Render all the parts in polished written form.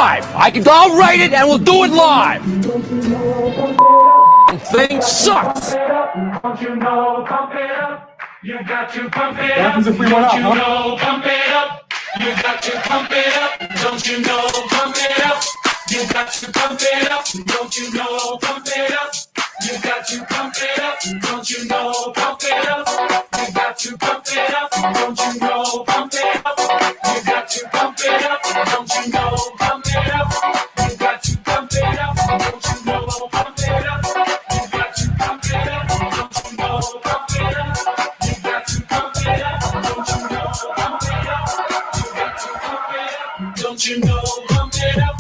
live. I'll write it and we'll do it live. Thing sucks. Don't you know, pump it up. You got to pump it up. What happens if we went up, huh? Know, pump it up. You got to pump it up. Don't you know, pump it up. You got to pump it up. Don't you know, pump it up. You got to pump it up. Don't you know, pump it up. You got to pump it up. Don't you know, pump it up. You got to pump it up. Don't you know, pump it up. You got to pump it up. Don't you know, pump it up. You got to pump it up. Don't you know, pump it up. You got to pump it up. Don't you know, pump it up. You got to pump it up. Don't you know, pump it up.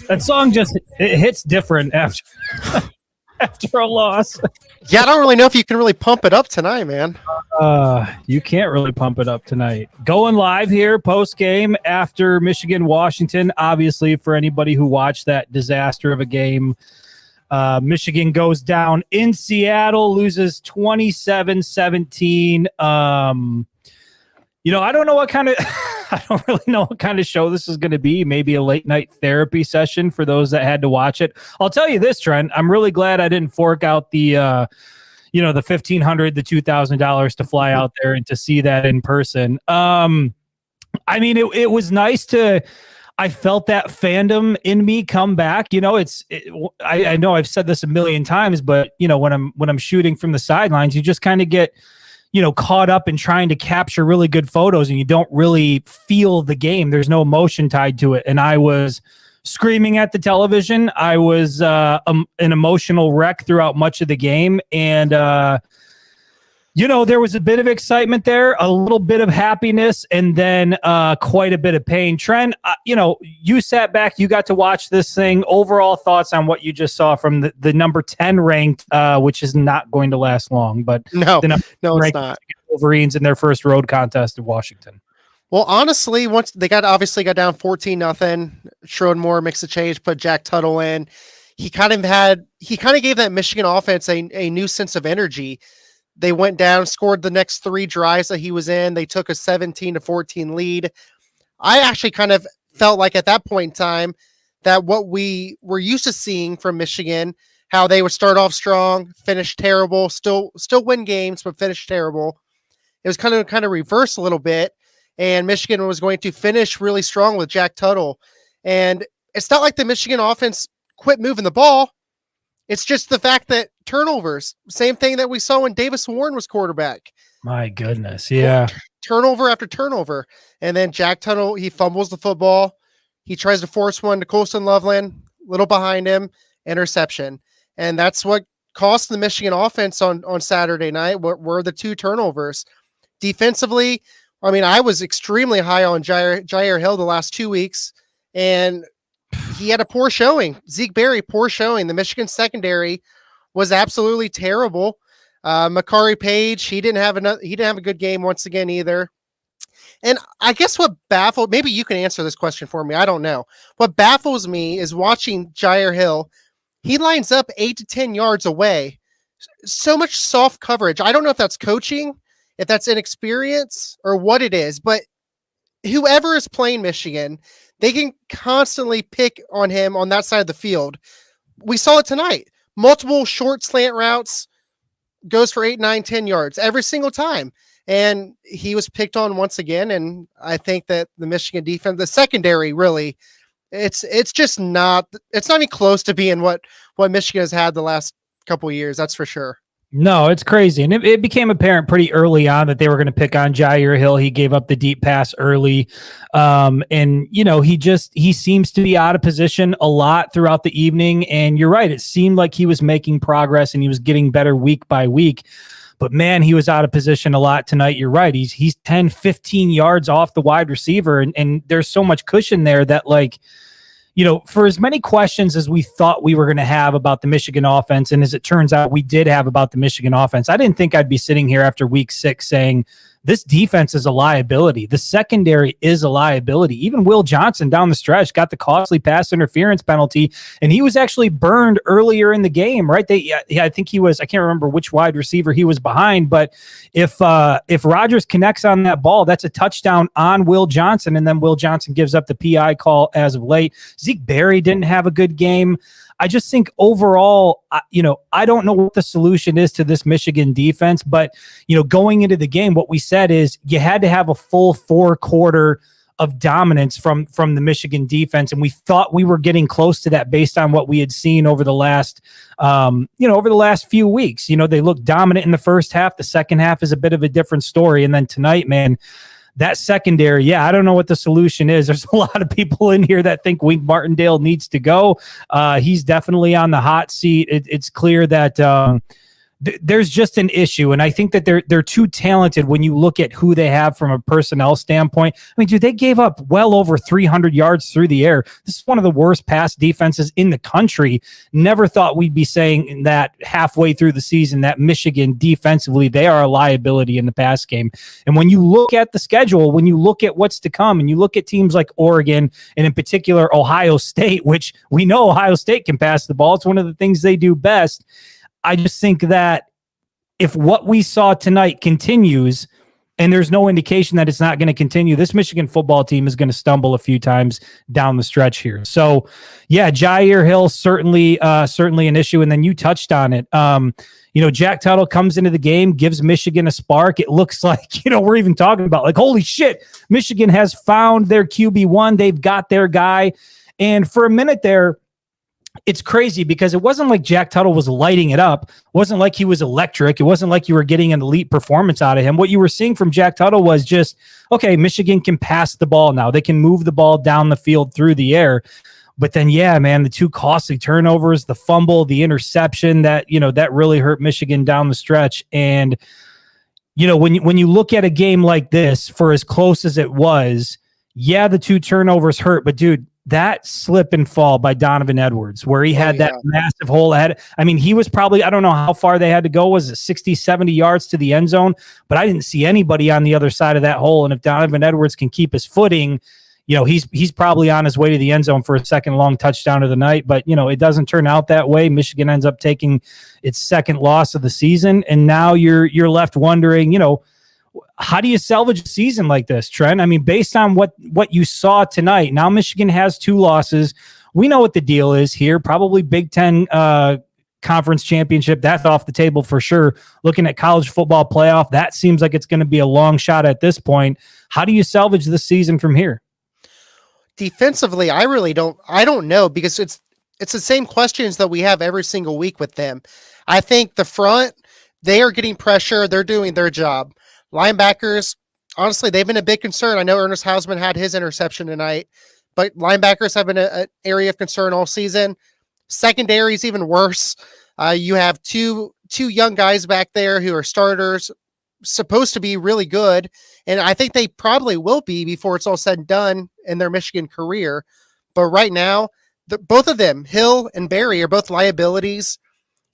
That song just it hits different after after a loss. Yeah, I don't really know if you can really pump it up tonight, man. You can't really pump it up tonight. Going live here post game after Michigan-Washington. Obviously, for anybody who watched that disaster of a game, Michigan goes down in Seattle, loses 27-17. I don't know what kind of I don't really know what kind of show this is going to be. Maybe a late night therapy session for those that had to watch it. I'll tell you this, Trent. I'm really glad I didn't fork out the the $1,500, the $2,000 to fly out there and to see that in person. It was nice to. I felt that fandom in me come back. I know I've said this a million times, but when I'm shooting from the sidelines, you just kind of get caught up in trying to capture really good photos and you don't really feel the game. There's no emotion tied to it. And I was screaming at the television. I was an emotional wreck throughout much of the game. And, there was a bit of excitement there, a little bit of happiness, and then quite a bit of pain. Trent, you sat back, you got to watch this thing. Overall thoughts on what you just saw from the number 10 ranked, which is not going to last long, but no, it's not. Wolverines in their first road contest of Washington. Well, honestly, once they got down 14-0, Schroeder mixed the change, put Jack Tuttle in. He kind of gave that Michigan offense a new sense of energy. They went down, scored the next 3 drives that he was in. They took a 17-14 lead. I actually kind of felt like at that point in time that what we were used to seeing from Michigan, how they would start off strong, finish terrible, still win games, but finish terrible. It was kind of reversed a little bit, and Michigan was going to finish really strong with Jack Tuttle. And it's not like the Michigan offense quit moving the ball. It's just the fact that turnovers, same thing that we saw when Davis Warren was quarterback. My goodness, yeah. Turnover after turnover. And then Jack Tuttle, he fumbles the football. He tries to force one to Colston Loveland, little behind him, interception. And that's what cost the Michigan offense on Saturday night, were the 2 turnovers. Defensively, I was extremely high on Jair Hill the last 2 weeks, and he had a poor showing. Zeke Berry, poor showing. The Michigan secondary was absolutely terrible. Makari Page, he didn't have a good game once again either. And I guess what baffled, maybe you can answer this question for me. I don't know. What baffles me is watching Jair Hill. He lines up 8 to 10 yards away. So much soft coverage. I don't know if that's coaching, if that's inexperience, or what it is, but whoever is playing Michigan, they can constantly pick on him on that side of the field. We saw it tonight. Multiple short slant routes, goes for 8, 9, 10 yards every single time. And he was picked on once again. And I think that the Michigan defense, the secondary, really, it's not even close to being what Michigan has had the last couple of years. That's for sure. No, it's crazy. And it became apparent pretty early on that they were going to pick on Jair Hill. He gave up the deep pass early. He seems to be out of position a lot throughout the evening. And you're right. It seemed like he was making progress and he was getting better week by week. But man, he was out of position a lot tonight. You're right. He's 10, 15 yards off the wide receiver. And there's so much cushion there that, for as many questions as we thought we were going to have about the Michigan offense, and as it turns out we did have about the Michigan offense, I didn't think I'd be sitting here after week 6 saying this defense is a liability. The secondary is a liability. Even Will Johnson down the stretch got the costly pass interference penalty, and he was actually burned earlier in the game, right? I think he was, I can't remember which wide receiver he was behind, but if Rodgers connects on that ball, that's a touchdown on Will Johnson, and then Will Johnson gives up the PI call as of late. Zeke Berry didn't have a good game. I just think overall, I don't know what the solution is to this Michigan defense, but, going into the game, what we said is you had to have a full 4-quarter of dominance from the Michigan defense. And we thought we were getting close to that based on what we had seen over the last, few weeks. They looked dominant in the first half. The second half is a bit of a different story. And then tonight, man, that secondary, I don't know what the solution is. There's a lot of people in here that think Wink Martindale needs to go. He's definitely on the hot seat. It's clear that there's just an issue, and I think that they're too talented when you look at who they have from a personnel standpoint. I mean, dude, they gave up well over 300 yards through the air. This is one of the worst pass defenses in the country. Never thought we'd be saying that halfway through the season, that Michigan defensively, they are a liability in the pass game. And when you look at the schedule, when you look at what's to come, and you look at teams like Oregon, and in particular Ohio State, which we know Ohio State can pass the ball. It's one of the things they do best. I just think that if what we saw tonight continues, and there's no indication that it's not going to continue, this Michigan football team is going to stumble a few times down the stretch here. So, Jair Hill, certainly an issue. And then you touched on it. Jack Tuttle comes into the game, gives Michigan a spark. It looks like, we're even talking about like, holy shit, Michigan has found their QB1. They've got their guy. And for a minute there, it's crazy because it wasn't like Jack Tuttle was lighting it up. It wasn't like he was electric. It wasn't like you were getting an elite performance out of him. What you were seeing from Jack Tuttle was just, okay, Michigan can pass the ball now. They can move the ball down the field through the air. But then, the two costly turnovers, the fumble, the interception, that really hurt Michigan down the stretch. And, when you look at a game like this, for as close as it was, the two turnovers hurt. But, dude, that slip and fall by Donovan Edwards, where he had that massive hole ahead. I mean, he was probably, I don't know how far they had to go. Was it 60, 70 yards to the end zone? But I didn't see anybody on the other side of that hole. And if Donovan Edwards can keep his footing, he's probably on his way to the end zone for a second long touchdown of the night. But, it doesn't turn out that way. Michigan ends up taking its second loss of the season. And now you're left wondering, how do you salvage a season like this, Trent? I mean, based on what you saw tonight, now Michigan has 2 losses. We know what the deal is here. Probably Big Ten conference championship. That's off the table for sure. Looking at college football playoff, that seems like it's going to be a long shot at this point. How do you salvage this season from here? Defensively, I don't know, because it's the same questions that we have every single week with them. I think the front, they are getting pressure. They're doing their job. Linebackers, honestly, they've been a big concern. I know Ernest Hausman had his interception tonight, but linebackers have been an area of concern all season. Secondary is even worse. You have two young guys back there who are starters, supposed to be really good, and I think they probably will be before it's all said and done in their Michigan career. But right now, both of them, Hill and Berry, are both liabilities.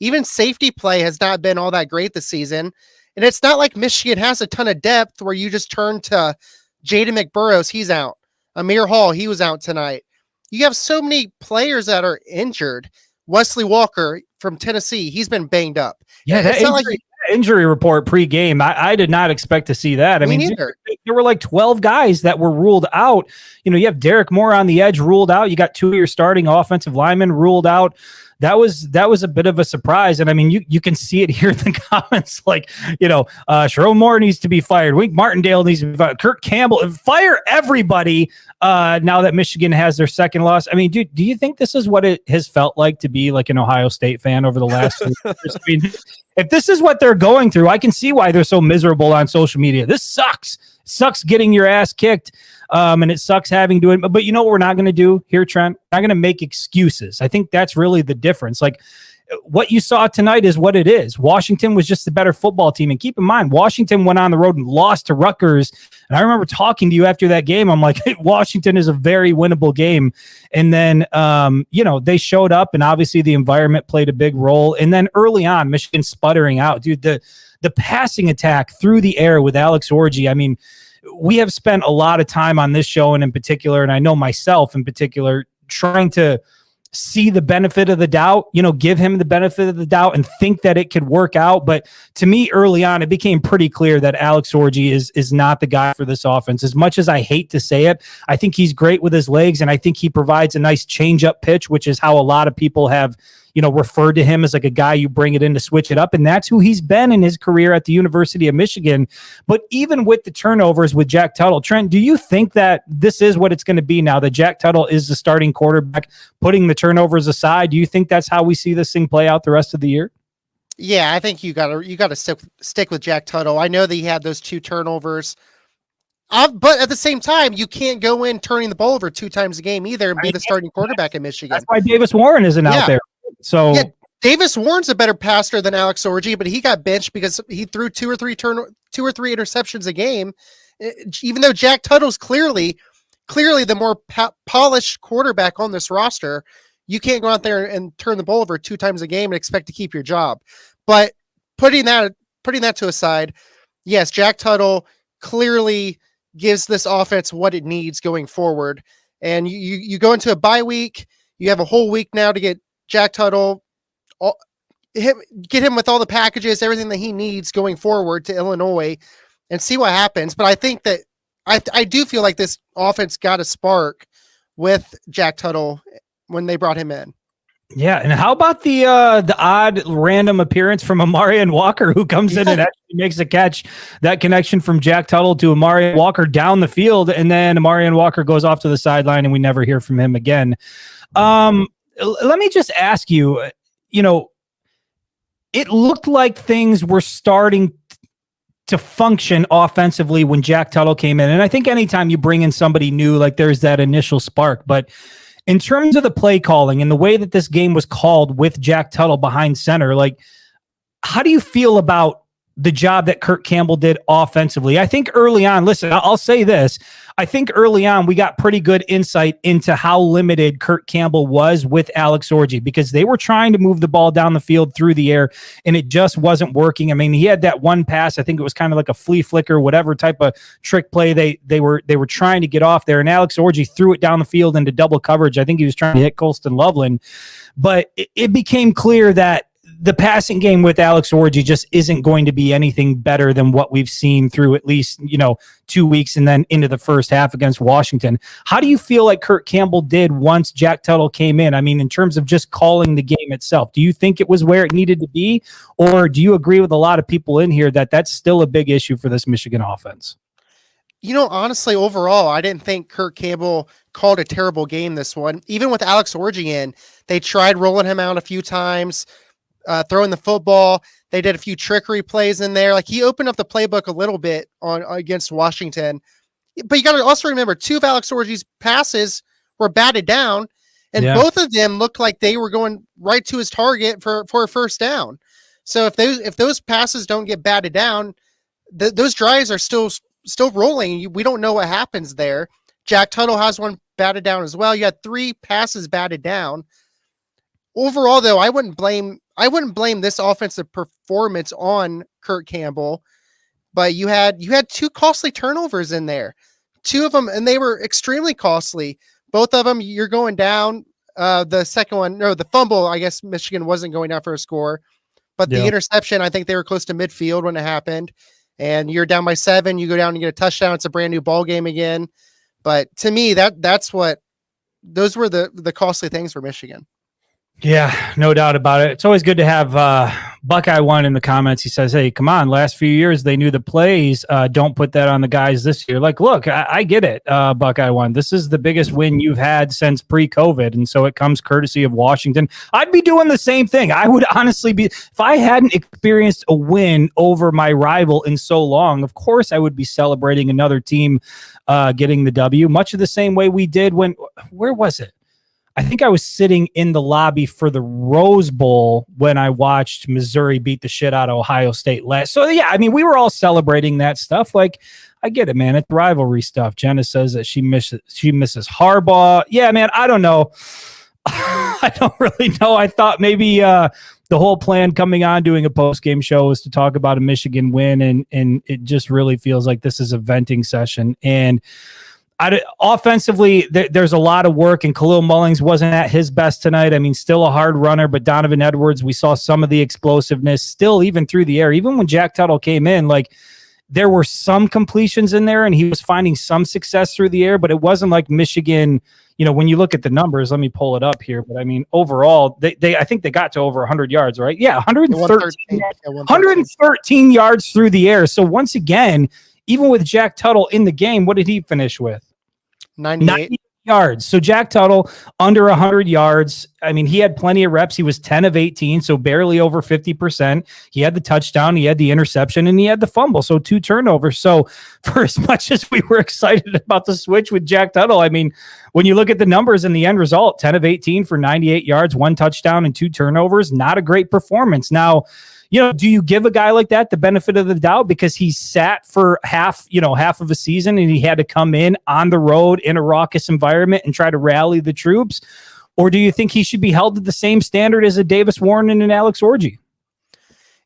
Even safety play has not been all that great this season. And it's not like Michigan has a ton of depth where you just turn to Jaden McBurrows. He's out. Amir Hall, he was out tonight. You have so many players that are injured. Wesley Walker from Tennessee, he's been banged up. Yeah, that injury report pre-game, I did not expect to see that. I mean, there were like 12 guys that were ruled out. You have Derek Moore on the edge ruled out. You got 2 of your starting offensive linemen ruled out. That was a bit of a surprise. And I mean, you can see it here in the comments, like, Sherrone Moore needs to be fired. Wink Martindale needs to be fired. Kirk Campbell, fire everybody now that Michigan has their second loss. I mean, do you think this is what it has felt like to be like an Ohio State fan over the last 2 years? I mean, if this is what they're going through, I can see why they're so miserable on social media. This sucks. It sucks getting your ass kicked. And it sucks having to do it. But you know what we're not going to do here, Trent? We're not going to make excuses. I think that's really the difference. Like, what you saw tonight is what it is. Washington was just the better football team. And keep in mind, Washington went on the road and lost to Rutgers. And I remember talking to you after that game. I'm like, Washington is a very winnable game. And then, they showed up, and obviously the environment played a big role. And then early on, Michigan sputtering out. Dude, the passing attack through the air with Alex Orji, I mean, we have spent a lot of time on this show, and in particular, and I know myself in particular, trying to see the benefit of the doubt, give him the benefit of the doubt and think that it could work out. But to me, early on, it became pretty clear that Alex Orji is not the guy for this offense. As much as I hate to say it, I think he's great with his legs, and I think he provides a nice change-up pitch, which is how a lot of people have referred to him as like a guy you bring it in to switch it up. And that's who he's been in his career at the University of Michigan. But even with the turnovers with Jack Tuttle, Trent, do you think that this is what it's going to be now that Jack Tuttle is the starting quarterback, putting the turnovers aside? Do you think that's how we see this thing play out the rest of the year? Yeah, I think you gotta stick with Jack Tuttle. I know that he had those 2 turnovers. But at the same time, you can't go in turning the ball over 2 times a game either and be the starting quarterback in Michigan. That's why Davis Warren isn't out there. So yeah, Davis Warren's a better passer than Alex Orji, but he got benched because he threw 2 or 3 interceptions a game. Even though Jack Tuttle's clearly the more polished quarterback on this roster, you can't go out there and turn the ball over 2 times a game and expect to keep your job. But putting that to aside, yes, Jack Tuttle clearly gives this offense what it needs going forward. And you go into a bye week, you have a whole week now to get Jack Tuttle, get him with all the packages, everything that he needs going forward to Illinois, and see what happens. But I think that I do feel like this offense got a spark with Jack Tuttle when they brought him in. Yeah, and how about the odd random appearance from Amarian Walker, who comes in and actually makes a catch? That connection from Jack Tuttle to Amarian Walker down the field, and then Amarian Walker goes off to the sideline, and we never hear from him again. Let me just ask you, it looked like things were starting to function offensively when Jack Tuttle came in. And I think anytime you bring in somebody new, like there's that initial spark. But in terms of the play calling and the way that this game was called with Jack Tuttle behind center, like, how do you feel about the job that Kurt Campbell did offensively? I think early on, listen, I'll say this. I think early on we got pretty good insight into how limited Kurt Campbell was with Alex Orji, because they were trying to move the ball down the field through the air and it just wasn't working. I mean, he had that one pass, I think it was kind of like a flea flicker, whatever type of trick play they were trying to get off there, and Alex Orji threw it down the field into double coverage. I think he was trying to hit Colston Loveland, but it became clear that the passing game with Alex Orji just isn't going to be anything better than what we've seen through at least, 2 weeks and then into the first half against Washington. How do you feel like Kurt Campbell did once Jack Tuttle came in? I mean, in terms of just calling the game itself, do you think it was where it needed to be? Or do you agree with a lot of people in here that that's still a big issue for this Michigan offense? Honestly, overall, I didn't think Kurt Campbell called a terrible game this one. Even with Alex Orji in, they tried rolling him out a few times, throwing the football. They did a few trickery plays in there. Like, he opened up the playbook a little bit against Washington. But you got to also remember, 2 of Alex Orji's passes were batted down, and both of them looked like they were going right to his target for a first down. So if those passes don't get batted down, those drives are still rolling. We don't know what happens there. Jack Tuttle has one batted down as well. You had 3 passes batted down. Overall, though, I wouldn't blame this offensive performance on Kurt Campbell, but you had 2 costly turnovers in there, 2 of them, and they were extremely costly. Both of them, you're going down. The second one, no, the fumble, I guess Michigan wasn't going down for a score, but the interception, I think they were close to midfield when it happened, and you're down by 7. You go down and get a touchdown. It's a brand new ball game again. But to me, those were the costly things for Michigan. Yeah, no doubt about it. It's always good to have Buckeye One in the comments. He says, hey, come on, last few years they knew the plays. Don't put that on the guys this year. Like, look, I get it, Buckeye One. This is the biggest win you've had since pre-COVID, and so it comes courtesy of Washington. I'd be doing the same thing. I would honestly be, if I hadn't experienced a win over my rival in so long, of course I would be celebrating another team getting the W, much of the same way we did where was it? I think I was sitting in the lobby for the Rose Bowl when I watched Missouri beat the shit out of Ohio State last. So yeah, I mean, we were all celebrating that stuff. Like, I get it, man. It's rivalry stuff. Jenna says that she misses Harbaugh. Yeah, man. I don't know. I don't really know. I thought maybe the whole plan coming on doing a post-game show was to talk about a Michigan win, and it just really feels like this is a venting session. And offensively, there's a lot of work, and Khalil Mullings wasn't at his best tonight. I mean, still a hard runner, but Donovan Edwards, we saw some of the explosiveness still even through the air. Even when Jack Tuttle came in, like, there were some completions in there, and he was finding some success through the air, but it wasn't like Michigan. When you look at the numbers, let me pull it up here. But I mean, overall, I think they got to over 100 yards, right? Yeah, 113 yards through the air. So once again, even with Jack Tuttle in the game, what did he finish with? 98 yards. So Jack Tuttle under 100 yards. I mean, he had plenty of reps. He was 10 of 18, so barely over 50%. He had the touchdown, he had the interception, and he had the fumble. So 2 turnovers. So for as much as we were excited about the switch with Jack Tuttle, I mean, when you look at the numbers and the end result, 10 of 18 for 98 yards, 1 touchdown and 2 turnovers, not a great performance. Now, do you give a guy like that the benefit of the doubt because he sat for half of a season and he had to come in on the road in a raucous environment and try to rally the troops? Or do you think he should be held to the same standard as a Davis Warren and an Alex Orji?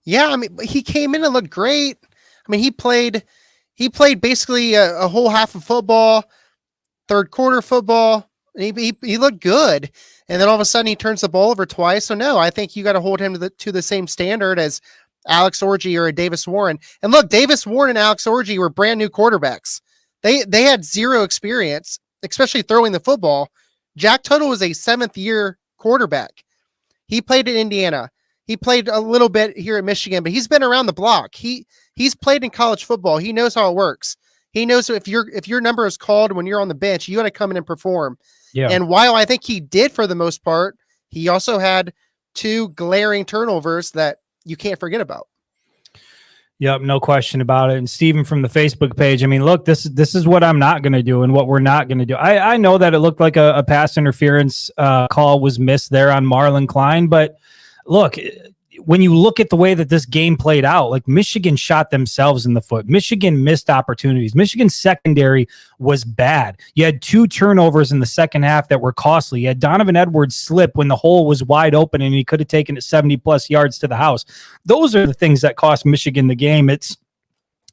Yeah, I mean, he came in and looked great. I mean, he played basically a whole half of football, third quarter football. He looked good. And then all of a sudden he turns the ball over twice. So no, I think you got to hold him to the same standard as Alex Orji or a Davis Warren. And look, Davis Warren and Alex Orji were brand new quarterbacks. They had zero experience, especially throwing the football. Jack Tuttle was a 7th year quarterback. He played in Indiana. He played a little bit here at Michigan, but he's been around the block. He's played in college football. He knows how it works. He knows if your number is called when you're on the bench, you got to come in and perform. Yeah. And while I think he did for the most part, he also had 2 glaring turnovers that you can't forget about. Yep, no question about it. And Steven from the Facebook page, I mean, look, this is what I'm not going to do and what we're not going to do. I know that it looked like a pass interference call was missed there on Marlon Klein, but look, when you look at the way that this game played out, like Michigan shot themselves in the foot. Michigan missed opportunities. Michigan's secondary was bad. You had 2 turnovers in the second half that were costly. You had Donovan Edwards slip when the hole was wide open and he could have taken it 70 plus yards to the house. Those are the things that cost Michigan the game. It's,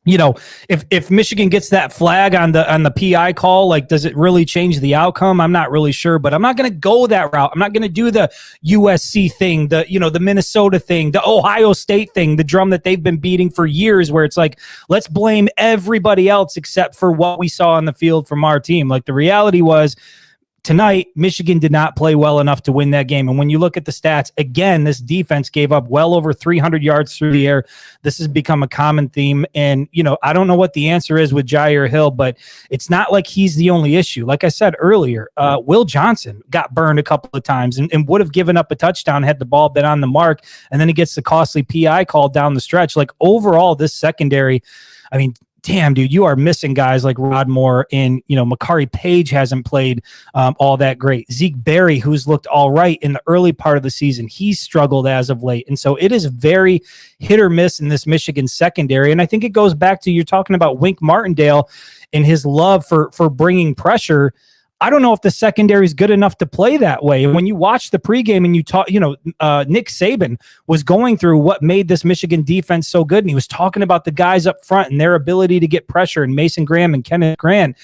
if Michigan gets that flag on the PI call, like, does it really change the outcome? I'm not really sure, but I'm not going to go that route. I'm not going to do the USC thing, the Minnesota thing, the Ohio State thing, the drum that they've been beating for years, where it's like, let's blame everybody else except for what we saw on the field from our team. Like, the reality was, tonight, Michigan did not play well enough to win that game. And when you look at the stats, again, this defense gave up well over 300 yards through the air. This has become a common theme. And, I don't know what the answer is with Jair Hill, but it's not like he's the only issue. Like I said earlier, Will Johnson got burned a couple of times and would have given up a touchdown had the ball been on the mark. And then he gets the costly PI call down the stretch. Like, overall, this secondary, I mean, damn, dude, you are missing guys like Rod Moore, and Makari Page hasn't played all that great. Zeke Berry, who's looked all right in the early part of the season, he's struggled as of late, and so it is very hit or miss in this Michigan secondary. And I think it goes back to, you're talking about Wink Martindale and his love for bringing pressure. I don't know if the secondary is good enough to play that way. And when you watch the pregame and you talk, Nick Saban was going through what made this Michigan defense so good. And he was talking about the guys up front and their ability to get pressure, and Mason Graham and Kenneth Grant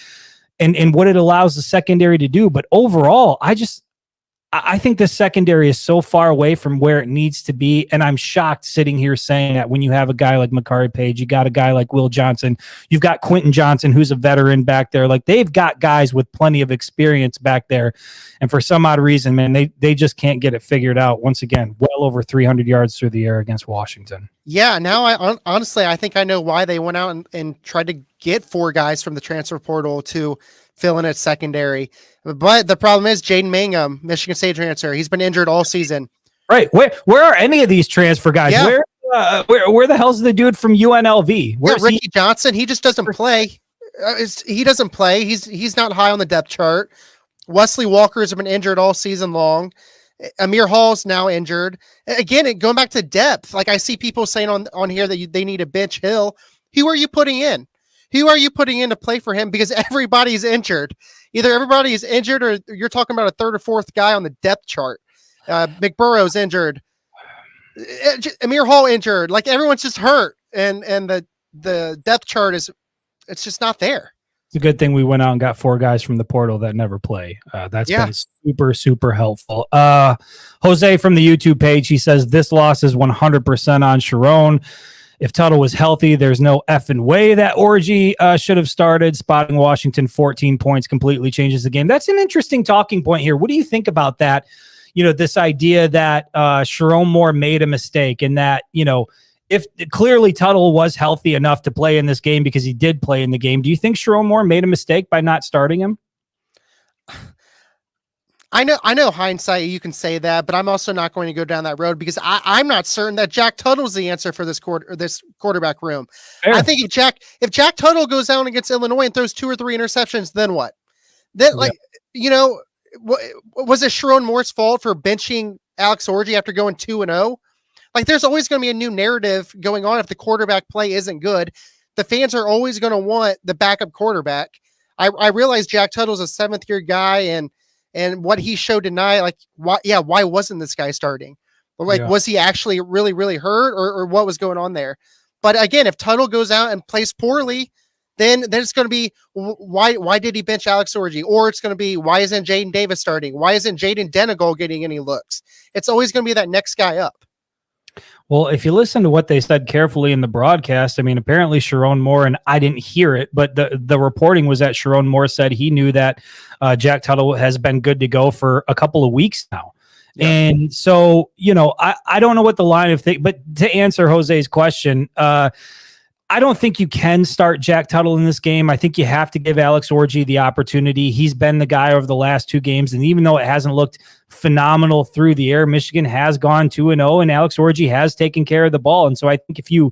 and what it allows the secondary to do. But overall, I think the secondary is so far away from where it needs to be. And I'm shocked sitting here saying that when you have a guy like Makari Page, you got a guy like Will Johnson, you've got Quentin Johnson, who's a veteran back there. Like, they've got guys with plenty of experience back there. And for some odd reason, man, they just can't get it figured out. Once again, well over 300 yards through the air against Washington. Yeah, now honestly, I think I know why they went out and tried to get 4 guys from the transfer portal to fill in at secondary. But the problem is Jaden Mangum, Michigan State transfer. He's been injured all season. Right. Where are any of these transfer guys? Yeah. Where the hell's the dude from UNLV? Where's Ricky Johnson? He just doesn't play. He doesn't play. He's not high on the depth chart. Wesley Walker's been injured all season long. Amir Hall's now injured. Again, going back to depth, like I see people saying on here that they need a bench Hill. Who are you putting in? Who are you putting in to play for him? Because everybody's injured. Either everybody is injured or you're talking about a third or fourth guy on the depth chart. McBurrow's injured. Amir Hall injured. Like everyone's just hurt. And the depth chart it's just not there. It's a good thing we went out and got 4 guys from the portal that never play. That's been super, super helpful. Jose from the YouTube page, he says, this loss is 100% on Sharon. If Tuttle was healthy, there's no effing way that Orgy should have started. Spotting Washington 14 points completely changes the game. That's an interesting talking point here. What do you think about that? This idea that Sharon Moore made a mistake and that, if clearly Tuttle was healthy enough to play in this game because he did play in the game, do you think Sharon Moore made a mistake by not starting him? I know hindsight, you can say that, but I'm also not going to go down that road because I'm not certain that Jack Tuttle's the answer for this quarterback room. Fair. I think if Jack Tuttle goes down against Illinois and throws 2 or 3 interceptions, then what? Then was it Sharon Moore's fault for benching Alex Orji after going 2-0? Like, there's always going to be a new narrative going on if the quarterback play isn't good. The fans are always going to want the backup quarterback. I realize Jack Tuttle's a 7th-year guy, and what he showed tonight, like, why wasn't this guy starting? Was he actually really, really hurt, or what was going on there? But again, if Tuttle goes out and plays poorly, then it's going to be, why did he bench Alex Orji? Or it's going to be, why isn't Jaden Davis starting? Why isn't Jaden Denegal getting any looks? It's always going to be that next guy up. Well, if you listen to what they said carefully in the broadcast, I mean, apparently Sharon Moore, and I didn't hear it, but the reporting was that Sharon Moore said he knew that Jack Tuttle has been good to go for a couple of weeks now. Yep. And so, I don't know what the line of thing, but to answer Jose's question, I don't think you can start Jack Tuttle in this game. I think you have to give Alex Orji the opportunity. He's been the guy over the last 2 games, and even though it hasn't looked phenomenal through the air, Michigan has gone 2-0, and Alex Orji has taken care of the ball. And so I think if you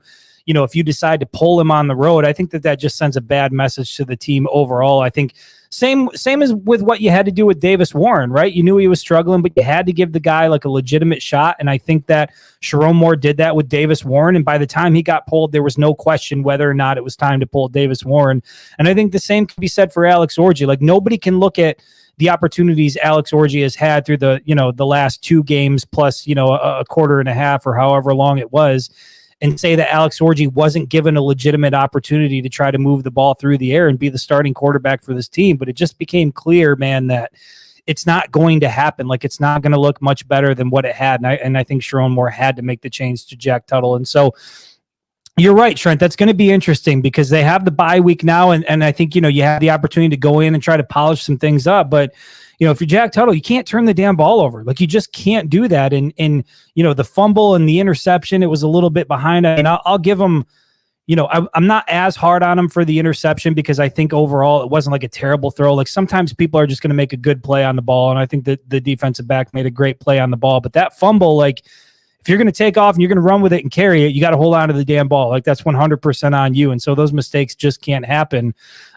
decide to pull him on the road, I think that just sends a bad message to the team overall. I think same as with what you had to do with Davis Warren, right? You knew he was struggling, but you had to give the guy like a legitimate shot. And I think that Sharon Moore did that with Davis Warren. And by the time he got pulled, there was no question whether or not it was time to pull Davis Warren. And I think the same can be said for Alex Orji. Like, nobody can look at the opportunities Alex Orji has had through the last 2 games plus, a quarter and a half or however long it was, and say that Alex Orji wasn't given a legitimate opportunity to try to move the ball through the air and be the starting quarterback for this team. But it just became clear, man, that it's not going to happen. Like, it's not going to look much better than what it had. And I think Sharon Moore had to make the change to Jack Tuttle. And so you're right, Trent. That's going to be interesting because they have the bye week now. And I think, you have the opportunity to go in and try to polish some things up. But if you're Jack Tuttle, you can't turn the damn ball over. Like, you just can't do that. And the fumble and the interception, it was a little bit behind. And I'll give him, I'm not as hard on him for the interception because I think overall it wasn't like a terrible throw. Like, sometimes people are just going to make a good play on the ball. And I think that the defensive back made a great play on the ball. But that fumble, like, if you're going to take off and you're going to run with it and carry it, you got to hold on to the damn ball. Like, that's 100% on you. And so those mistakes just can't happen.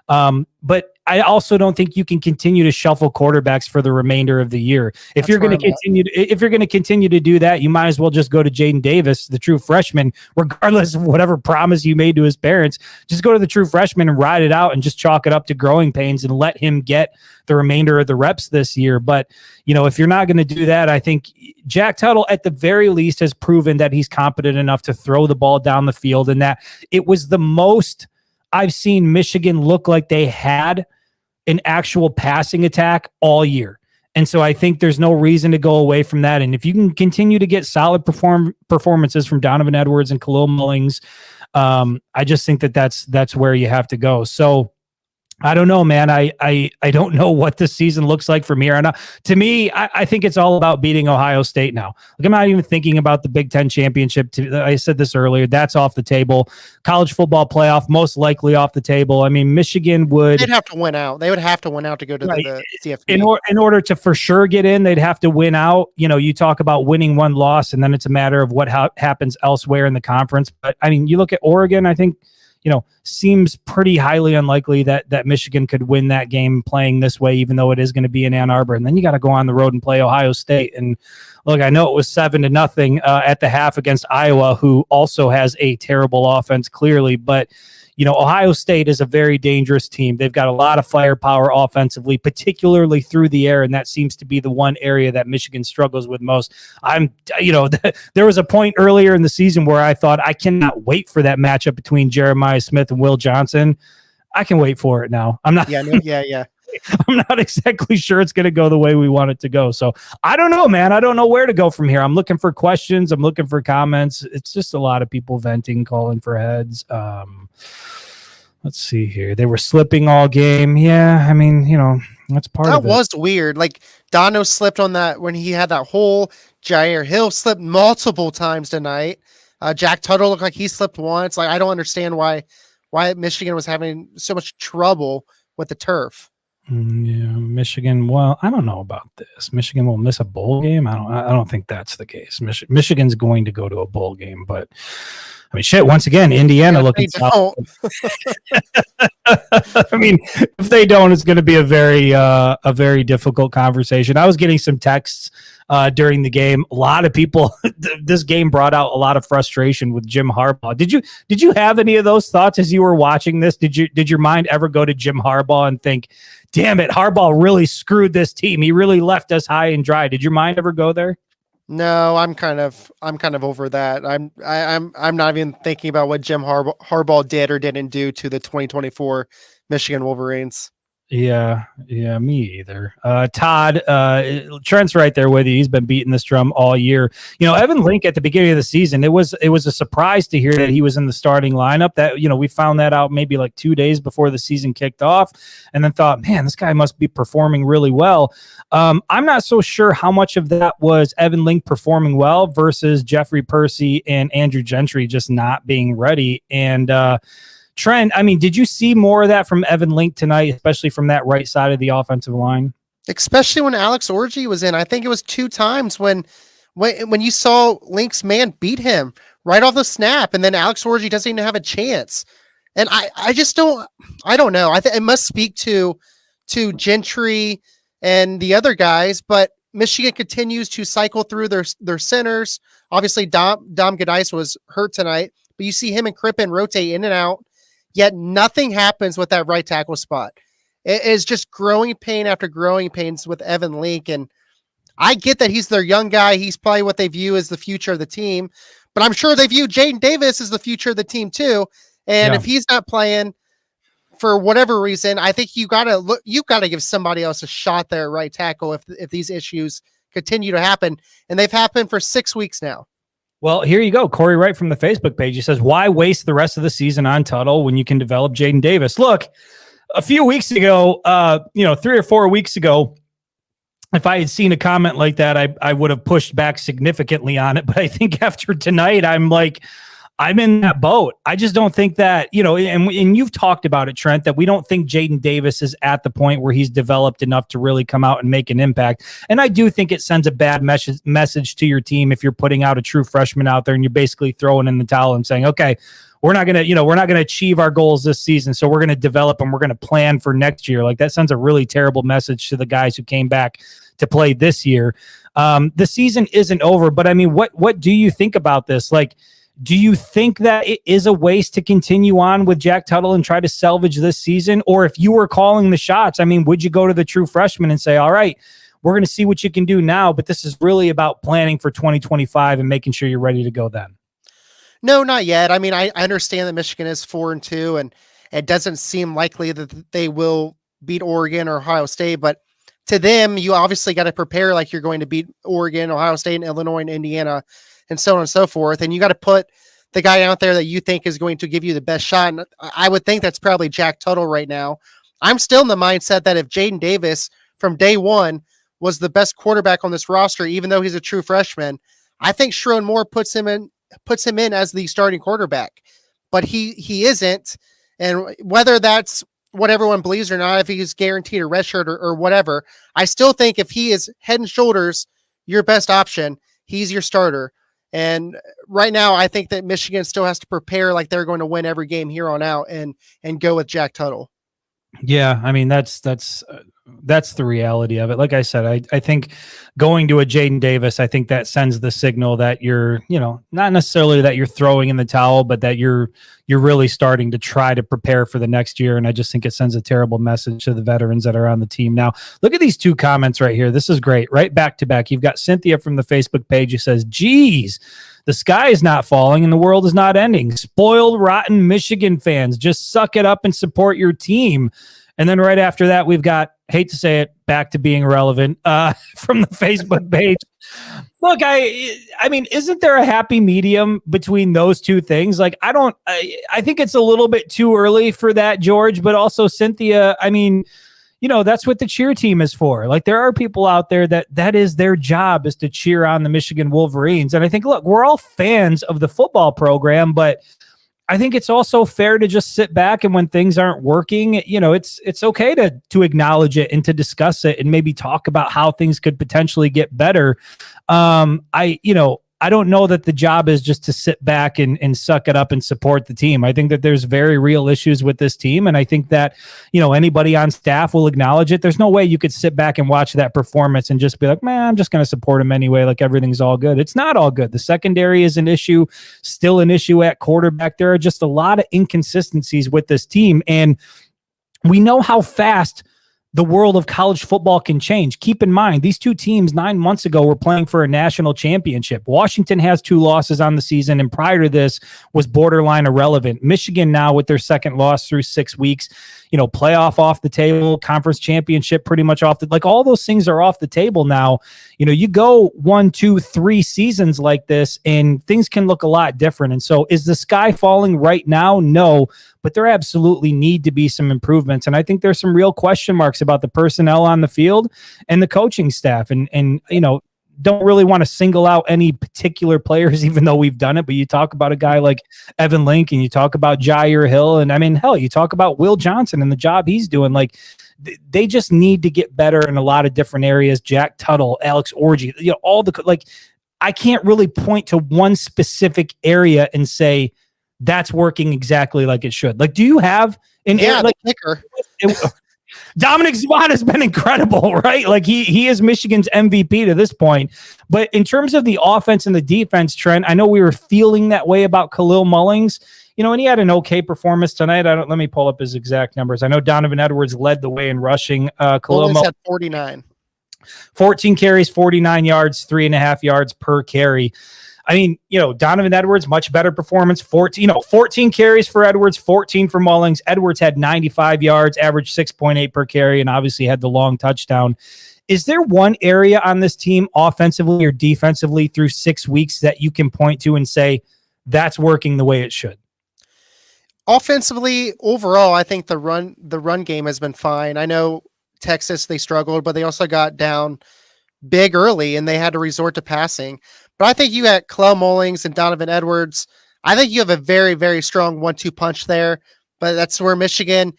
But I also don't think you can continue to shuffle quarterbacks for the remainder of the year. If you're going to continue to do that, you might as well just go to Jaden Davis, the true freshman, regardless of whatever promise you made to his parents. Just go to the true freshman and ride it out and just chalk it up to growing pains and let him get the remainder of the reps this year. But, if you're not going to do that, I think Jack Tuttle at the very least has proven that he's competent enough to throw the ball down the field, and that it was the most I've seen Michigan look like they had an actual passing attack all year. And so I think there's no reason to go away from that. And if you can continue to get solid performances from Donovan Edwards and Khalil Mullings, I just think that's where you have to go. So I don't know, man. I don't know what this season looks like from here on out. To me, I think it's all about beating Ohio State now. Like, I'm not even thinking about the Big Ten championship. I said this earlier. That's off the table. College football playoff, most likely off the table. I mean, Michigan they'd have to win out. They would have to win out to go to the CFP. In order to for sure get in, they'd have to win out. You talk about winning one loss, and then it's a matter of what happens elsewhere in the conference. But I mean, you look at Oregon, I think, seems pretty highly unlikely that Michigan could win that game playing this way, even though it is going to be in Ann Arbor. And then you got to go on the road and play Ohio State. And look, I know it was 7-0 at the half against Iowa, who also has a terrible offense, clearly, but Ohio State is a very dangerous team. They've got a lot of firepower offensively, particularly through the air, and that seems to be the one area that Michigan struggles with most. There was a point earlier in the season where I thought, I cannot wait for that matchup between Jeremiah Smith and Will Johnson. I can wait for it now. I'm not. Yeah. I'm not exactly sure it's going to go the way we want it to go. So I don't know, man. I don't know where to go from here. I'm looking for questions. I'm looking for comments. It's just a lot of people venting, calling for heads. Let's see here. They were slipping all game. Yeah, I mean, that's part of it. That was weird. Like Dono slipped on that when he had that hole. Jair Hill slipped multiple times tonight. Jack Tuttle looked like he slipped once. Like I don't understand why Michigan was having so much trouble with the turf. Yeah, Michigan. Well, I don't know about this. Michigan will miss a bowl game. I don't think that's the case. Michigan's going to go to a bowl game, but I mean, shit. Once again, Indiana looking. I mean, if they don't, it's going to be a very difficult conversation. I was getting some texts during the game. A lot of people. This game brought out a lot of frustration with Jim Harbaugh. Did you have any of those thoughts as you were watching this? Did your mind ever go to Jim Harbaugh and think, damn it, Harbaugh really screwed this team. He really left us high and dry. Did your mind ever go there? No, I'm kind of over that. I'm not even thinking about what Jim Harbaugh did or didn't do to the 2024 Michigan Wolverines. Yeah, me either. Todd, Trent's right there with you. He's been beating this drum all year. Evan Link at the beginning of the season, it was a surprise to hear that he was in the starting lineup. That we found that out maybe like 2 days before the season kicked off, and then thought, man, this guy must be performing really well. I'm not so sure how much of that was Evan Link performing well versus Jeffrey Percy and Andrew Gentry just not being ready. And Trent, I mean, did you see more of that from Evan Link tonight, especially from that right side of the offensive line? Especially when Alex Orji was in. I think it was 2 times when you saw Link's man beat him right off the snap, and then Alex Orji doesn't even have a chance. And I just don't know. I think it must speak to Gentry and the other guys, but Michigan continues to cycle through their centers. Obviously, Dom Gadice was hurt tonight, but you see him and Crippen rotate in and out. Yet nothing happens with that right tackle spot. It is just growing pain after growing pains with Evan Link. And I get that he's their young guy. He's probably what they view as the future of the team. But I'm sure they view Jaden Davis as the future of the team too. And if he's not playing for whatever reason, I think you gotta give somebody else a shot there at right tackle if these issues continue to happen. And they've happened for 6 weeks now. Well, here you go. Corey Wright from the Facebook page. He says, why waste the rest of the season on Tuttle when you can develop Jaden Davis? Look, a few weeks ago, 3 or 4 weeks ago, if I had seen a comment like that, I would have pushed back significantly on it. But I think after tonight, I'm in that boat. I just don't think that, and you've talked about it, Trent, that we don't think Jaden Davis is at the point where he's developed enough to really come out and make an impact. And I do think it sends a bad message to your team if you're putting out a true freshman out there and you're basically throwing in the towel and saying, okay, we're not going to achieve our goals this season. So we're going to develop and we're going to plan for next year. Like that sends a really terrible message to the guys who came back to play this year. The season isn't over, but I mean, what do you think about this? Like, do you think that it is a waste to continue on with Jack Tuttle and try to salvage this season? Or if you were calling the shots, I mean, would you go to the true freshman and say, all right, we're going to see what you can do now, but this is really about planning for 2025 and making sure you're ready to go then? No, not yet. I mean, I understand that Michigan is 4-2, and it doesn't seem likely that they will beat Oregon or Ohio State, but to them, you obviously got to prepare like you're going to beat Oregon, Ohio State, and Illinois and Indiana, and so on and so forth. And you got to put the guy out there that you think is going to give you the best shot. And I would think that's probably Jack Tuttle right now. I'm still in the mindset that if Jaden Davis from day one was the best quarterback on this roster, even though he's a true freshman, I think Sherrone Moore puts him in as the starting quarterback, but he isn't. And whether that's what everyone believes or not, if he's guaranteed a red shirt or whatever, I still think if he is head and shoulders your best option, he's your starter. And right now, I think that Michigan still has to prepare like they're going to win every game here on out and go with Jack Tuttle. Yeah, I mean that's the reality of it. Like I said, I think going to a Jaden Davis, I think that sends the signal that you're, not necessarily that you're throwing in the towel, but that you're really starting to try to prepare for the next year. And I just think it sends a terrible message to the veterans that are on the team. Now, look at these two comments right here. This is great. Right back to back. You've got Cynthia from the Facebook page who says, geez, the sky is not falling and the world is not ending. Spoiled, rotten Michigan fans, just suck it up and support your team. And then right after that, we've got, hate to say it, back to being relevant from the Facebook page. Look, I mean, isn't there a happy medium between those two things? Like, I think it's a little bit too early for that, George, but also Cynthia, I mean, that's what the cheer team is for. Like, there are people out there that is their job, is to cheer on the Michigan Wolverines. And I think, look, we're all fans of the football program, but I think it's also fair to just sit back, and when things aren't working, it's okay to acknowledge it and to discuss it and maybe talk about how things could potentially get better. I don't know that the job is just to sit back and suck it up and support the team. I think that there's very real issues with this team. And I think that, anybody on staff will acknowledge it. There's no way you could sit back and watch that performance and just be like, man, I'm just going to support him anyway. Like, everything's all good. It's not all good. The secondary is an issue, still an issue at quarterback. There are just a lot of inconsistencies with this team. And we know how fast the world of college football can change. Keep in mind, these two teams 9 months ago were playing for a national championship. Washington has 2 losses on the season, and prior to this was borderline irrelevant. Michigan now with their second loss through 6 weeks, playoff off the table, conference championship pretty much off the, like, all those things are off the table now. You go 1, 2, 3 seasons like this and things can look a lot different. And so is the sky falling right now? No, but there absolutely need to be some improvements. And I think there's some real question marks about the personnel on the field and the coaching staff. And don't really want to single out any particular players, even though we've done it. But you talk about a guy like Evan Link, and you talk about Jair Hill, and I mean, hell, you talk about Will Johnson and the job he's doing. Like, they just need to get better in a lot of different areas. Jack Tuttle, Alex Orji, I can't really point to one specific area and say that's working exactly like it should. Like, do you have an area like kicker? Dominic Zwad has been incredible, right? Like, he is Michigan's MVP to this point. But in terms of the offense and the defense, Trent, I know we were feeling that way about Khalil Mullings, and he had an okay performance tonight. Let me pull up his exact numbers. I know Donovan Edwards led the way in rushing. Khalil Mullings had 49. 14 carries, 49 yards, 3.5 yards per carry. I mean, Donovan Edwards, much better performance. 14 carries for Edwards, 14 for Mullings. Edwards had 95 yards, averaged 6.8 per carry, and obviously had the long touchdown. Is there one area on this team, offensively or defensively, through 6 weeks that you can point to and say that's working the way it should? Offensively, overall, I think the run game has been fine. I know Texas, they struggled, but they also got down big early and they had to resort to passing. But I think you got Khalil Mullings and Donovan Edwards. I think you have a very, very strong 1-2 punch there. But that's where Michigan,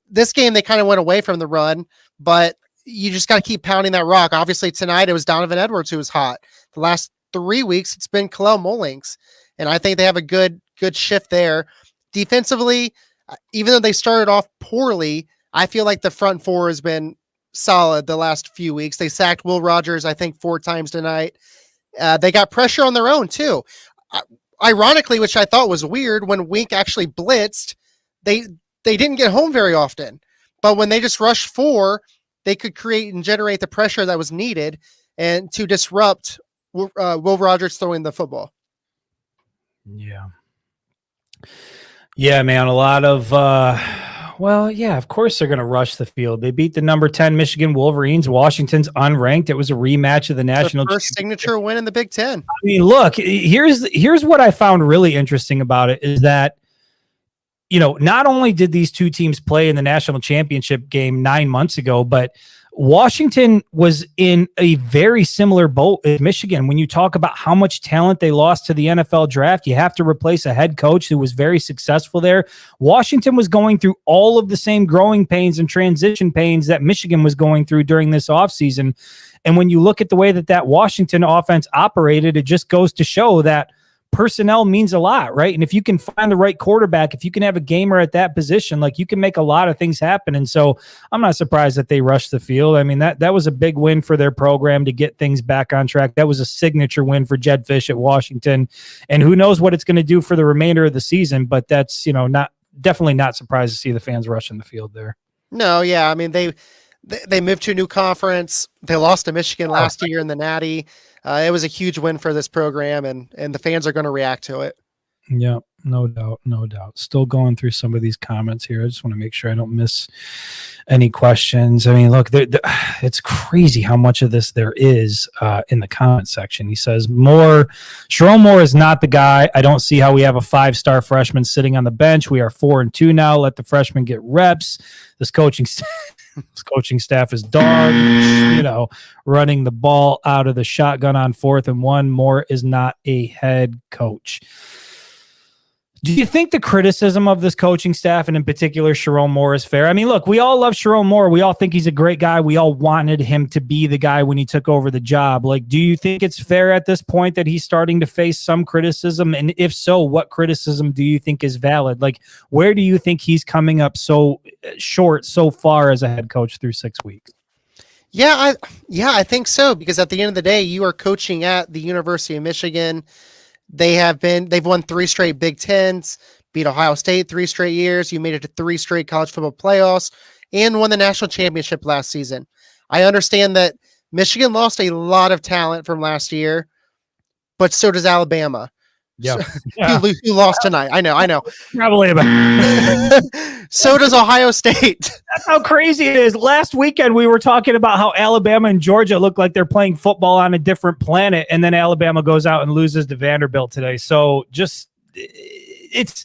this game, they kind of went away from the run. But you just got to keep pounding that rock. Obviously, tonight it was Donovan Edwards who was hot. The last 3 weeks, it's been Khalil Mullings. And I think they have a good shift there. Defensively, even though they started off poorly, I feel like the front four has been solid the last few weeks. They sacked Will Rogers, I think, 4 times tonight. They got pressure on their own, too. Ironically, which I thought was weird, when Wink actually blitzed, they didn't get home very often. But when they just rushed 4, they could create and generate the pressure that was needed and to disrupt Will Rogers throwing the football. Yeah. Yeah, man, a lot of... of course they're going to rush the field. They beat the number 10 Michigan Wolverines. Washington's unranked. It was a rematch of the national first signature win in the Big Ten. I mean, look, here's what I found really interesting about it is that, not only did these two teams play in the national championship game 9 months ago, but Washington was in a very similar boat as Michigan. When you talk about how much talent they lost to the NFL draft, you have to replace a head coach who was very successful there. Washington was going through all of the same growing pains and transition pains that Michigan was going through during this offseason. And when you look at the way that Washington offense operated, it just goes to show that personnel means a lot, right? And if you can find the right quarterback, if you can have a gamer at that position, like you can make a lot of things happen. And so I'm not surprised that they rushed the field. I mean, that was a big win for their program to get things back on track. That was a signature win for Jed Fish at Washington. And who knows what it's going to do for the remainder of the season, but that's, definitely not surprised to see the fans rushing the field there. No, yeah. I mean, they moved to a new conference. They lost to Michigan last year in the Natty. It was a huge win for this program, and the fans are going to react to it. Yeah, no doubt. Still going through some of these comments here. I just want to make sure I don't miss any questions. I mean, look, it's crazy how much of this there is in the comment section. He says, Sherrone Moore is not the guy. I don't see how we have a 5-star freshman sitting on the bench. We are 4-2 now. Let the freshman get reps. This coaching staff is dogs, running the ball out of the shotgun on 4th and 1. Moore is not a head coach. Do you think the criticism of this coaching staff, and in particular Sherrone Moore, is fair? I mean, look, we all love Sherrone Moore. We all think he's a great guy. We all wanted him to be the guy when he took over the job. Like, do you think it's fair at this point that he's starting to face some criticism? And if so, what criticism do you think is valid? Like, where do you think he's coming up so short so far as a head coach through 6 weeks? Yeah, I think so, because at the end of the day, you are coaching at the University of Michigan. They've won 3 straight Big Tens, beat Ohio State 3 straight years. You made it to 3 straight college football playoffs and won the national championship last season. I understand that Michigan lost a lot of talent from last year, but so does Alabama. Yeah. Who lost tonight. I know. Probably about. So does Ohio State. That's how crazy it is. Last weekend, we were talking about how Alabama and Georgia look like they're playing football on a different planet, and then Alabama goes out and loses to Vanderbilt today. So it's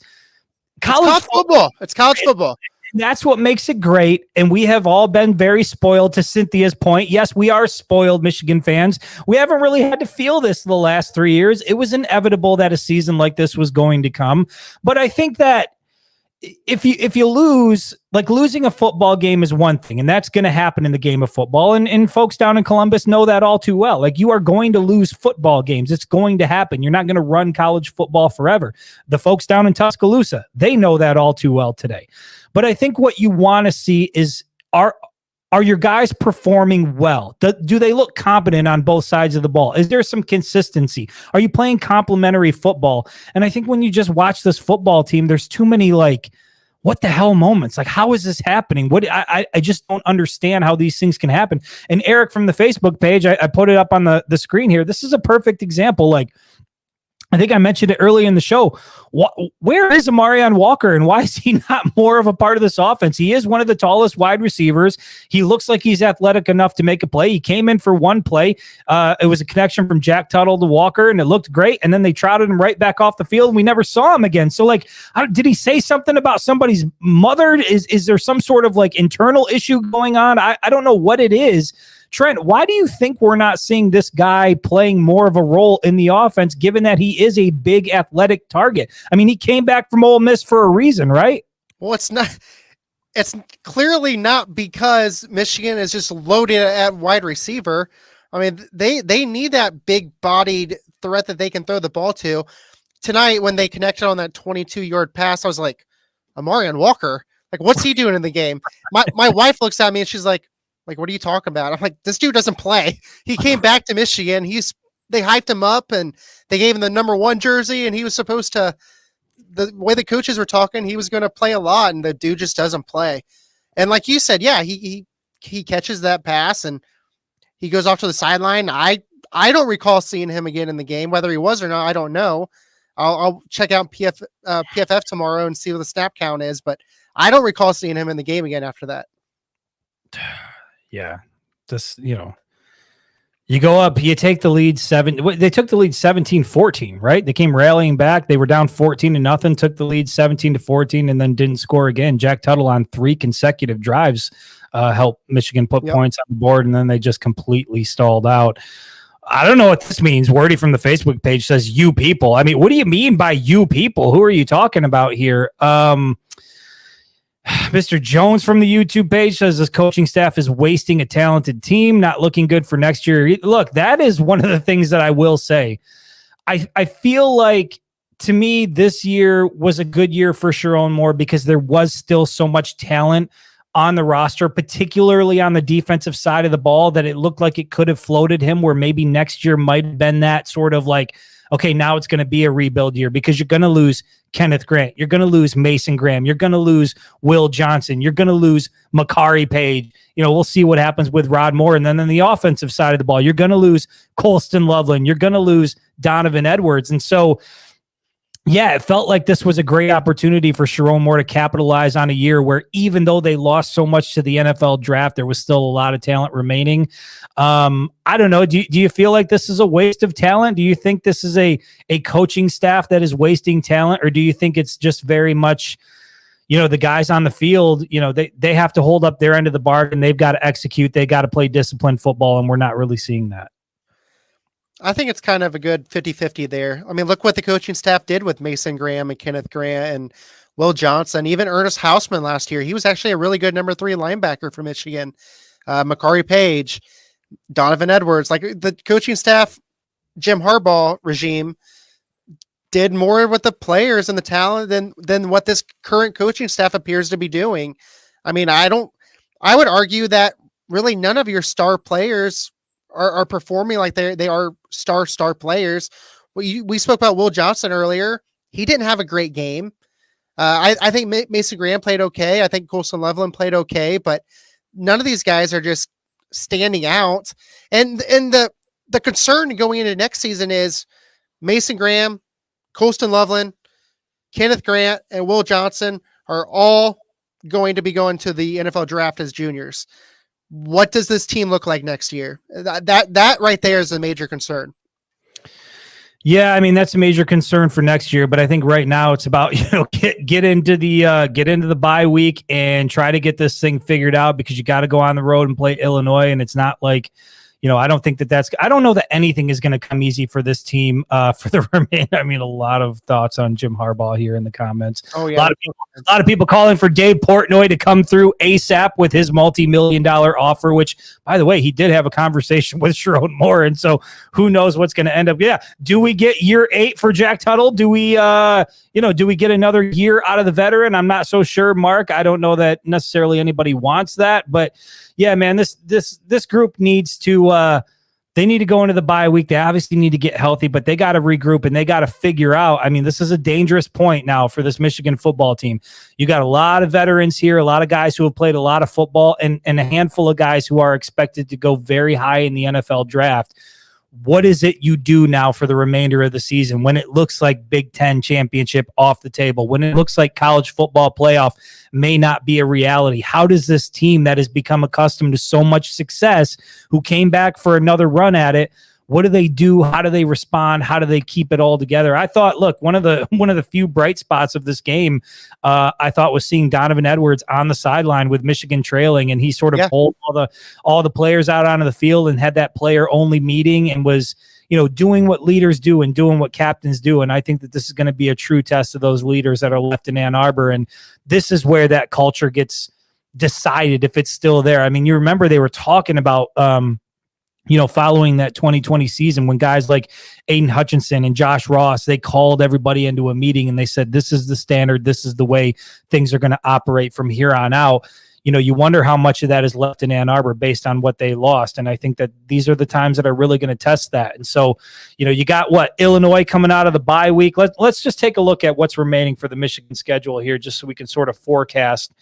college football. It's college football. That's what makes it great. And we have all been very spoiled, to Cynthia's point. Yes, we are spoiled Michigan fans. We haven't really had to feel this the last 3 years. It was inevitable that a season like this was going to come. But I think that if you lose, like, losing a football game is one thing, and that's going to happen in the game of football. And folks down in Columbus know that all too well. Like, you are going to lose football games. It's going to happen. You're not going to run college football forever. The folks down in Tuscaloosa, they know that all too well today. But I think what you want to see is, are your guys performing well? Do they look competent on both sides of the ball? Is there some consistency? Are you playing complementary football? And I think when you just watch this football team, there's too many, like, what the hell moments. Like, how is this happening? I just don't understand how these things can happen. And Eric from the Facebook page, I put it up on the screen here. This is a perfect example. Like, I think I mentioned it early in the show. Where is Amarion Walker, and why is he not more of a part of this offense? He is one of the tallest wide receivers. He looks like he's athletic enough to make a play. He came in for one play. It was a connection from Jack Tuttle to Walker, and it looked great. And then they trotted him right back off the field, and we never saw him again. So, like, did he say something about somebody's mother? Is there some sort of, like, internal issue going on? I don't know what it is. Trent, why do you think we're not seeing this guy playing more of a role in the offense, given that he is a big athletic target? I mean, he came back from Ole Miss for a reason, right? Well, it's clearly not because Michigan is just loaded at wide receiver. I mean, they need that big-bodied threat that they can throw the ball to. Tonight, when they connected on that 22-yard pass, I was like, Amarion Walker, like, what's he doing in the game? My wife looks at me and she's like, what are you talking about? I'm like, this dude doesn't play. He came back to Michigan. They hyped him up and they gave him the number 1 jersey, and he was supposed to, the way the coaches were talking, he was going to play a lot, and the dude just doesn't play. And like you said, yeah, he catches that pass and he goes off to the sideline. I don't recall seeing him again in the game. Whether he was or not, I don't know. I'll check out PFF tomorrow and see what the snap count is, but I don't recall seeing him in the game again after that. Yeah, this, You go up, you take the lead they took the lead 17-14, right? They came rallying back. They were down 14-0, took the lead 17-14, and then didn't score again. Jack Tuttle on 3 consecutive drives helped Michigan put points on the board, and then they just completely stalled out. I don't know what this means. Wordy from the Facebook page says, you people. I mean, what do you mean by you people? Who are you talking about here? Mr. Jones from the YouTube page says this coaching staff is wasting a talented team, not looking good for next year. Look, that is one of the things that I will say. I feel like, to me, this year was a good year for Sharon Moore because there was still so much talent on the roster, particularly on the defensive side of the ball, that it looked like it could have floated him, where maybe next year might have been that sort of like, okay, now it's going to be a rebuild year because you're going to lose Kenneth Grant. You're going to lose Mason Graham. You're going to lose Will Johnson. You're going to lose Makari Page. We'll see what happens with Rod Moore. And then on the offensive side of the ball, you're going to lose Colston Loveland. You're going to lose Donovan Edwards. And so, yeah, it felt like this was a great opportunity for Sharon Moore to capitalize on a year where, even though they lost so much to the NFL draft, there was still a lot of talent remaining. I don't know. Do you feel like this is a waste of talent? Do you think this is a coaching staff that is wasting talent? Or do you think it's just very much, the guys on the field, they have to hold up their end of the bargain. They've got to execute. They got to play disciplined football, and we're not really seeing that. I think it's kind of a good 50-50 there. I mean, look what the coaching staff did with Mason Graham and Kenneth Grant and Will Johnson, even Ernest Hausman last year. He was actually a really good number 3 linebacker for Michigan. Makari Page, Donovan Edwards, like the coaching staff, Jim Harbaugh regime did more with the players and the talent than what this current coaching staff appears to be doing. I mean, I would argue that really none of your star players are performing like they are star players. We spoke about Will Johnson earlier. He didn't have a great game. I think Mason Graham played okay. I think Colston Loveland played okay, but none of these guys are just standing out. And the concern going into next season is Mason Graham, Colston Loveland, Kenneth Grant, and Will Johnson are all going to be going to the NFL draft as juniors. What does this team look like next year? That right there is a major concern. Yeah, I mean, that's a major concern for next year, but I think right now it's about, get into the bye week and try to get this thing figured out, because you got to go on the road and play Illinois, and it's not like, I don't think I don't know that anything is going to come easy for this team for the remainder. I mean, a lot of thoughts on Jim Harbaugh here in the comments. Oh yeah. A lot of people calling for Dave Portnoy to come through ASAP with his multi-million-dollar offer, which, by the way, he did have a conversation with Sharon Moore. And so who knows what's going to end up. Yeah. Do we get year 8 for Jack Tuttle? Do we, do we get another year out of the veteran? I'm not so sure, Mark. I don't know that necessarily anybody wants that, but yeah, man, this group needs to, they need to go into the bye week. They obviously need to get healthy, but they got to regroup and they got to figure out. I mean, this is a dangerous point now for this Michigan football team. You got a lot of veterans here, a lot of guys who have played a lot of football, and a handful of guys who are expected to go very high in the NFL draft. What is it you do now for the remainder of the season when it looks like Big Ten championship off the table, when it looks like college football playoff may not be a reality? How does this team that has become accustomed to so much success, who came back for another run at it, what do they do? How do they respond? How do they keep it all together? I thought, look, one of the few bright spots of this game, I thought, was seeing Donovan Edwards on the sideline with Michigan trailing, and he sort of pulled all the players out onto the field and had that player only meeting and was, doing what leaders do and doing what captains do. And I think that this is going to be a true test of those leaders that are left in Ann Arbor. And this is where that culture gets decided, if it's still there. I mean, you remember they were talking about, following that 2020 season, when guys like Aiden Hutchinson and Josh Ross, they called everybody into a meeting and they said, this is the standard. This is the way things are going to operate from here on out. You wonder how much of that is left in Ann Arbor based on what they lost. And I think that these are the times that are really going to test that. And so, you got Illinois coming out of the bye week. Let's just take a look at what's remaining for the Michigan schedule here, just so we can sort of forecast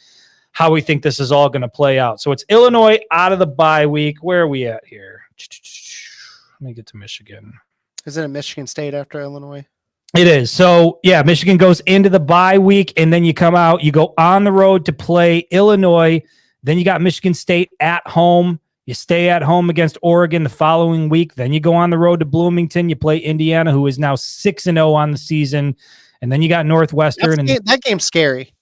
how we think this is all going to play out. So it's Illinois out of the bye week. Where are we at here? Let me get to Michigan. Is it a Michigan State after Illinois? It is. So, yeah, Michigan goes into the bye week, and then you come out, you go on the road to play Illinois. Then you got Michigan State at home, You stay at home against Oregon the following week. Then you go on the road to Bloomington. You play Indiana, who is now 6-0 on the season. And then you got Northwestern. That game's scary.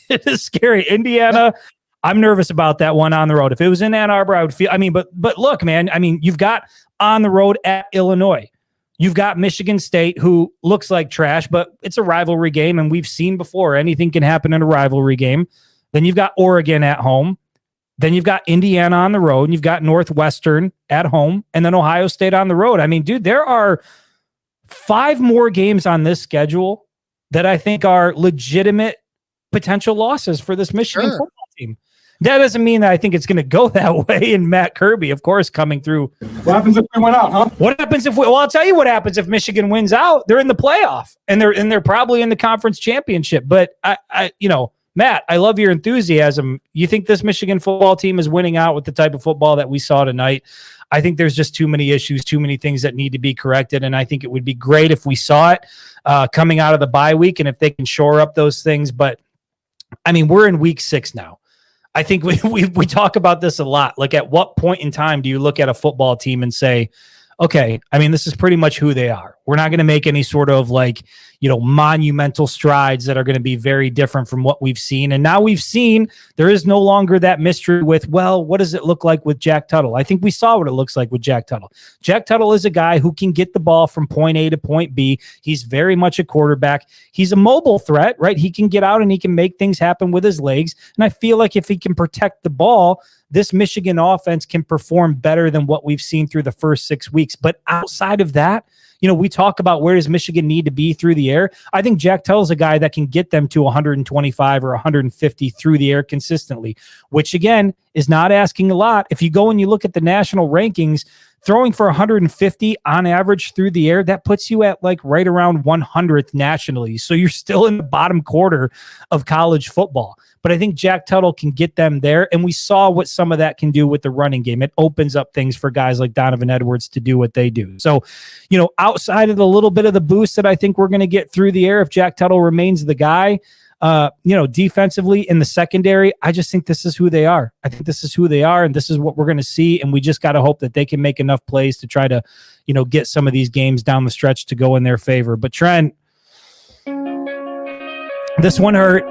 It is scary. Indiana, I'm nervous about that one on the road. If it was in Ann Arbor, I would feel, but look, man, you've got on the road at Illinois. You've got Michigan State, who looks like trash, but it's a rivalry game, and we've seen before anything can happen in a rivalry game. Then you've got Oregon at home. Then you've got Indiana on the road, and you've got Northwestern at home, and then Ohio State on the road. Dude, there are 5 more games on this schedule that I think are legitimate potential losses for this Michigan football team. That doesn't mean that I think it's going to go that way. And Matt Kirby, of course, coming through. What happens if we win out, huh? What happens if I'll tell you what happens if Michigan wins out. They're in the playoff, and they're probably in the conference championship. But Matt, I love your enthusiasm. You think this Michigan football team is winning out with the type of football that we saw tonight? I think there's just too many issues, too many things that need to be corrected. And I think it would be great if we saw it coming out of the bye week and if they can shore up those things. But we're in week 6 now. I think we talk about this a lot. Like, at what point in time do you look at a football team and say, okay, this is pretty much who they are. We're not going to make any sort of monumental strides that are going to be very different from what we've seen. And now we've seen there is no longer that mystery with, well, what does it look like with Jack Tuttle? I think we saw what it looks like with Jack Tuttle. Jack Tuttle is a guy who can get the ball from point A to point B. He's very much a quarterback. He's a mobile threat, right? He can get out and he can make things happen with his legs. And I feel like if he can protect the ball, this Michigan offense can perform better than what we've seen through the first 6 weeks. But outside of that, we talk about where does Michigan need to be through the air. I think Jack Tuttle's a guy that can get them to 125 or 150 through the air consistently, which again is not asking a lot. If you go and you look at the national rankings, throwing for 150 on average through the air, that puts you at right around 100th nationally. So you're still in the bottom quarter of college football. But I think Jack Tuttle can get them there. And we saw what some of that can do with the running game. It opens up things for guys like Donovan Edwards to do what they do. So, outside of the little bit of the boost that I think we're going to get through the air, if Jack Tuttle remains the guy, defensively in the secondary, I just think this is who they are. I think this is who they are, and this is what we're going to see. And we just got to hope that they can make enough plays to try to, get some of these games down the stretch to go in their favor. But Trent, this one hurt.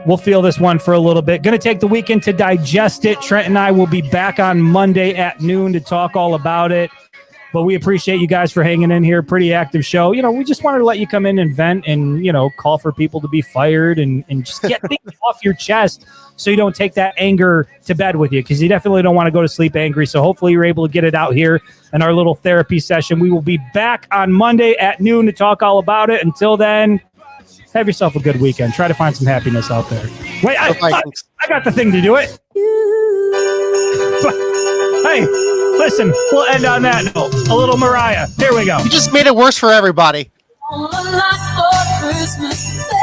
We'll feel this one for a little bit. Going to take the weekend to digest it. Trent and I will be back on Monday at noon to talk all about it. But we appreciate you guys for hanging in here. Pretty active show. We just wanted to let you come in and vent and, call for people to be fired and just get things off your chest so you don't take that anger to bed with you, because you definitely don't want to go to sleep angry. So hopefully you're able to get it out here in our little therapy session. We will be back on Monday at noon to talk all about it. Until then, have yourself a good weekend. Try to find some happiness out there. Wait, I got the thing to do it. Hey, listen, we'll end on that note. A little Mariah. Here we go. You just made it worse for everybody. All a lot for Christmas.